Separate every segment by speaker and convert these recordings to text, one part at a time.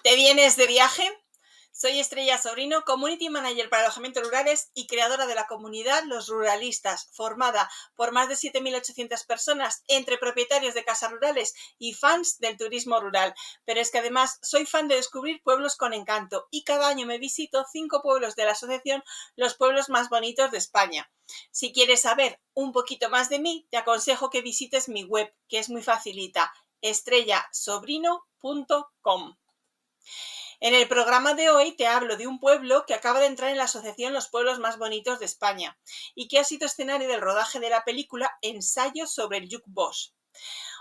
Speaker 1: ¿Te vienes de viaje? Soy Estrella Sobrino, Community Manager para alojamientos rurales y creadora de la comunidad Los Ruralistas, formada por más de 7.800 personas entre propietarios de casas rurales y fans del turismo rural. Pero es que además soy fan de descubrir pueblos con encanto y cada año me visito 5 pueblos de la asociación Los Pueblos Más Bonitos de España. Si quieres saber un poquito más de mí, te aconsejo que visites mi web, que es muy facilita, estrellasobrino.com. En el programa de hoy te hablo de un pueblo que acaba de entrar en la asociación Los Pueblos Más Bonitos de España y que ha sido escenario del rodaje de la película Ensayo sobre el Yuc-Bosch.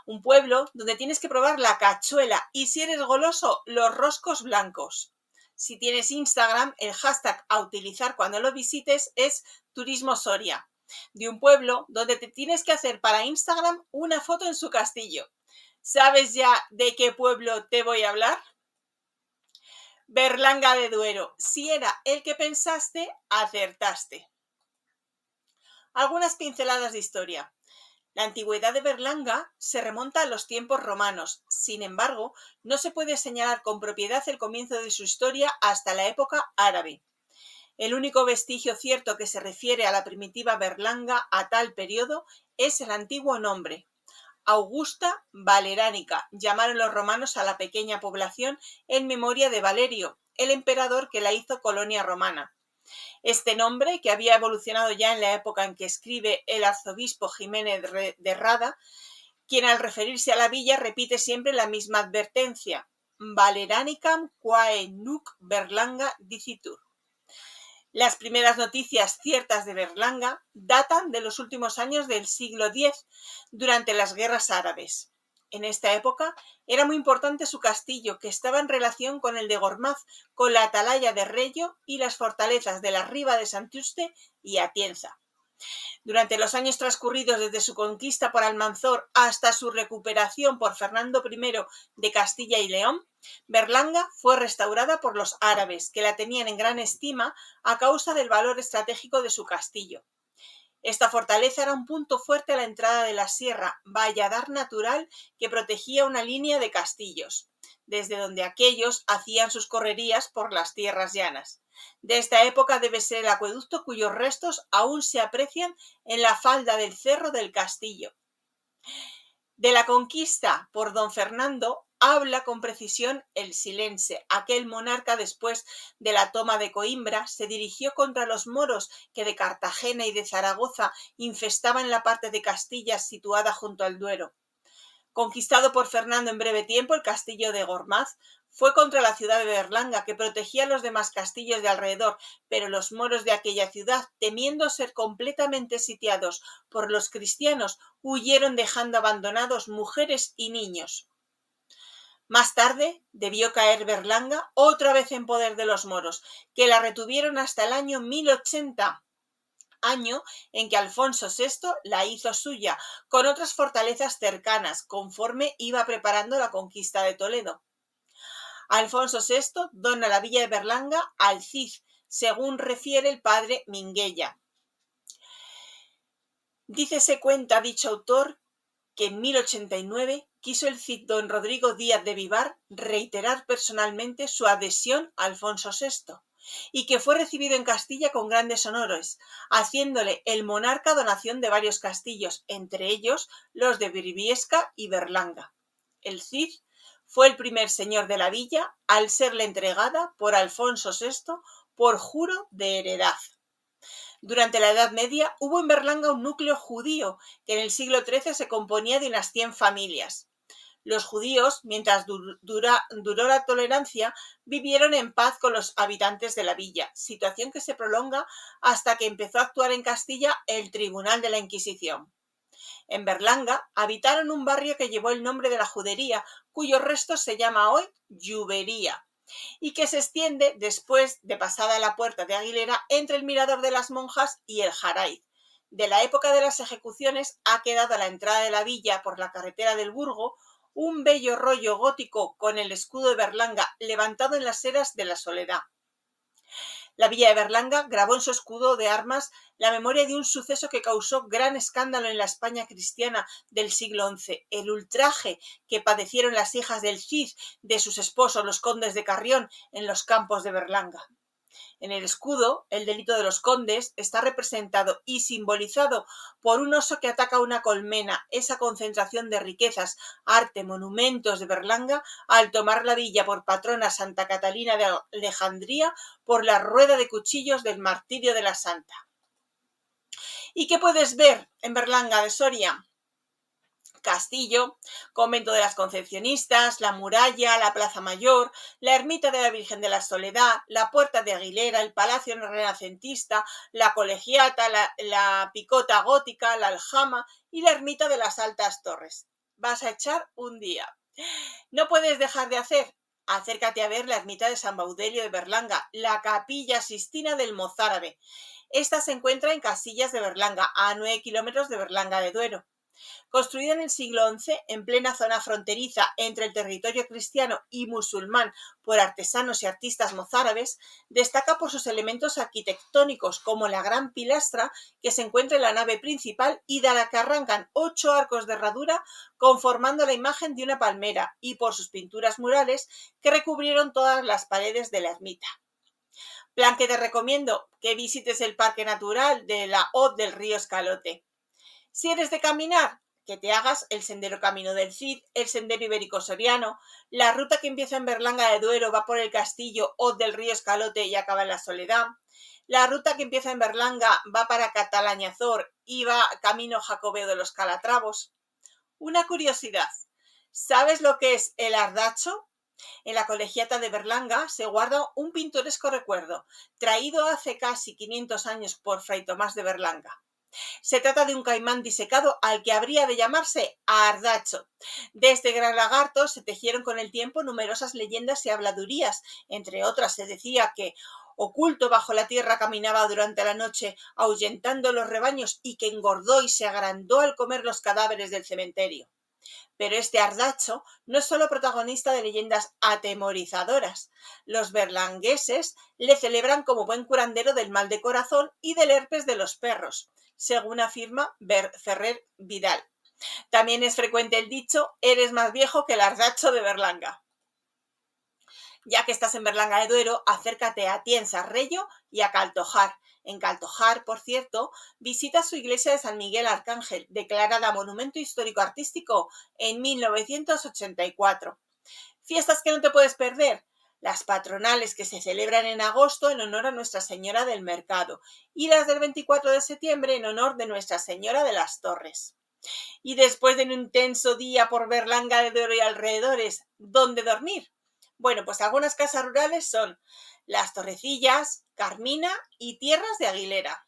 Speaker 1: Un pueblo donde tienes que probar la cachuela y, si eres goloso, los roscos blancos. Si tienes Instagram, el hashtag a utilizar cuando lo visites es Turismo Soria, de un pueblo donde te tienes que hacer para Instagram una foto en su castillo. ¿Sabes ya de qué pueblo te voy a hablar? Berlanga de Duero. Si era el que pensaste, acertaste. Algunas pinceladas de historia. La antigüedad de Berlanga se remonta a los tiempos romanos. Sin embargo, no se puede señalar con propiedad el comienzo de su historia hasta la época árabe. El único vestigio cierto que se refiere a la primitiva Berlanga a tal periodo es el antiguo nombre, Augusta Valeránica. Llamaron los romanos a la pequeña población en memoria de Valerio, el emperador que la hizo colonia romana. Este nombre, que había evolucionado ya en la época en que escribe el arzobispo Jiménez de Rada, quien al referirse a la villa repite siempre la misma advertencia: Valeranicam quae nuc Berlanga dicitur. Las primeras noticias ciertas de Berlanga datan de los últimos años del siglo X, durante las guerras árabes. En esta época era muy importante su castillo, que estaba en relación con el de Gormaz, con la atalaya de Reyo y las fortalezas de la Riba de Santiuste y Atienza. Durante los años transcurridos desde su conquista por Almanzor hasta su recuperación por Fernando I de Castilla y León, Berlanga fue restaurada por los árabes, que la tenían en gran estima a causa del valor estratégico de su castillo. Esta fortaleza era un punto fuerte a la entrada de la sierra, valladar natural que protegía una línea de castillos, desde donde aquellos hacían sus correrías por las tierras llanas. De esta época debe ser el acueducto cuyos restos aún se aprecian en la falda del cerro del castillo. De la conquista por don Fernando habla con precisión el Silense. Aquel monarca, después de la toma de Coimbra, se dirigió contra los moros que de Cartagena y de Zaragoza infestaban la parte de Castilla situada junto al Duero. Conquistado por Fernando en breve tiempo, el castillo de Gormaz fue contra la ciudad de Berlanga, que protegía a los demás castillos de alrededor, pero los moros de aquella ciudad, temiendo ser completamente sitiados por los cristianos, huyeron dejando abandonados mujeres y niños. Más tarde debió caer Berlanga, otra vez en poder de los moros, que la retuvieron hasta el año 1080, año en que Alfonso VI la hizo suya, con otras fortalezas cercanas, conforme iba preparando la conquista de Toledo. Alfonso VI dona la villa de Berlanga al Cid, según refiere el padre Minguella. Cuenta dicho autor que en 1089 quiso el Cid don Rodrigo Díaz de Vivar reiterar personalmente su adhesión a Alfonso VI, y que fue recibido en Castilla con grandes honores, haciéndole el monarca donación de varios castillos, entre ellos los de Briviesca y Berlanga. El Cid fue el primer señor de la villa al serle entregada por Alfonso VI por juro de heredad. Durante la Edad Media hubo en Berlanga un núcleo judío que en el siglo XIII se componía de unas 100 familias. Los judíos, mientras duró la tolerancia, vivieron en paz con los habitantes de la villa, situación que se prolonga hasta que empezó a actuar en Castilla el Tribunal de la Inquisición. En Berlanga habitaron un barrio que llevó el nombre de la judería, cuyos restos se llama hoy Lluvería, y que se extiende, después de pasada la Puerta de Aguilera, entre el Mirador de las Monjas y el Jaraiz. De la época de las ejecuciones ha quedado a la entrada de la villa, por la carretera del Burgo, un bello rollo gótico con el escudo de Berlanga levantado en las eras de la Soledad. La villa de Berlanga grabó en su escudo de armas la memoria de un suceso que causó gran escándalo en la España cristiana del siglo XI, el ultraje que padecieron las hijas del Cid de sus esposos, los condes de Carrión, en los campos de Berlanga. En el escudo, el delito de los condes está representado y simbolizado por un oso que ataca una colmena, esa concentración de riquezas, arte, monumentos de Berlanga, al tomar la villa por patrona Santa Catalina de Alejandría por la rueda de cuchillos del martirio de la Santa. ¿Y qué puedes ver en Berlanga de Soria? Castillo, convento de las Concepcionistas, la muralla, la plaza mayor, la ermita de la Virgen de la Soledad, la puerta de Aguilera, el palacio renacentista, la colegiata, la picota gótica, la aljama y la ermita de las Altas Torres. Vas a echar un día. No puedes dejar de hacer. Acércate a ver la ermita de San Baudelio de Berlanga, la capilla Sistina del Mozárabe. Esta se encuentra en Casillas de Berlanga, a 9 kilómetros de Berlanga de Duero. Construida en el siglo XI, en plena zona fronteriza entre el territorio cristiano y musulmán por artesanos y artistas mozárabes, destaca por sus elementos arquitectónicos como la gran pilastra que se encuentra en la nave principal y de la que arrancan 8 arcos de herradura conformando la imagen de una palmera y por sus pinturas murales que recubrieron todas las paredes de la ermita. Plan que te recomiendo que visites el Parque Natural de la Hoz del Río Escalote. Si eres de caminar, que te hagas el Sendero Camino del Cid, el Sendero Ibérico Soriano, la ruta que empieza en Berlanga de Duero va por el Castillo Hoz del Río Escalote y acaba en la Soledad, la ruta que empieza en Berlanga va para Catalañazor y va camino Jacobeo de los Calatravos. Una curiosidad, ¿sabes lo que es el Ardacho? En la colegiata de Berlanga se guarda un pintoresco recuerdo, traído hace casi 500 años por Fray Tomás de Berlanga. Se trata de un caimán disecado al que habría de llamarse Ardacho. De este gran lagarto se tejieron con el tiempo numerosas leyendas y habladurías. Entre otras se decía que oculto bajo la tierra caminaba durante la noche ahuyentando los rebaños y que engordó y se agrandó al comer los cadáveres del cementerio. Pero este Ardacho no es solo protagonista de leyendas atemorizadoras. Los berlangueses le celebran como buen curandero del mal de corazón y del herpes de los perros, según afirma Ferrer Vidal. También es frecuente el dicho, eres más viejo que el Ardacho de Berlanga. Ya que estás en Berlanga de Duero, acércate a Tiensarrello y a Caltojar. En Caltojar, por cierto, visita su iglesia de San Miguel Arcángel, declarada Monumento Histórico Artístico en 1984. Fiestas que no te puedes perder. Las patronales que se celebran en agosto en honor a Nuestra Señora del Mercado y las del 24 de septiembre en honor de Nuestra Señora de las Torres. Y después de un intenso día por Berlanga de Duero y alrededores, ¿dónde dormir? Bueno, pues algunas casas rurales son Las Torrecillas, Carmina y Tierras de Aguilera.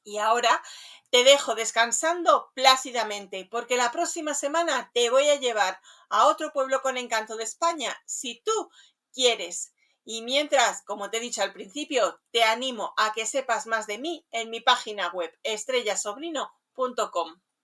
Speaker 1: Y ahora te dejo descansando plácidamente, porque la próxima semana te voy a llevar a otro pueblo con encanto de España, si tú quieres. Y mientras, como te he dicho al principio, te animo a que sepas más de mí en mi página web estrellasobrino.com.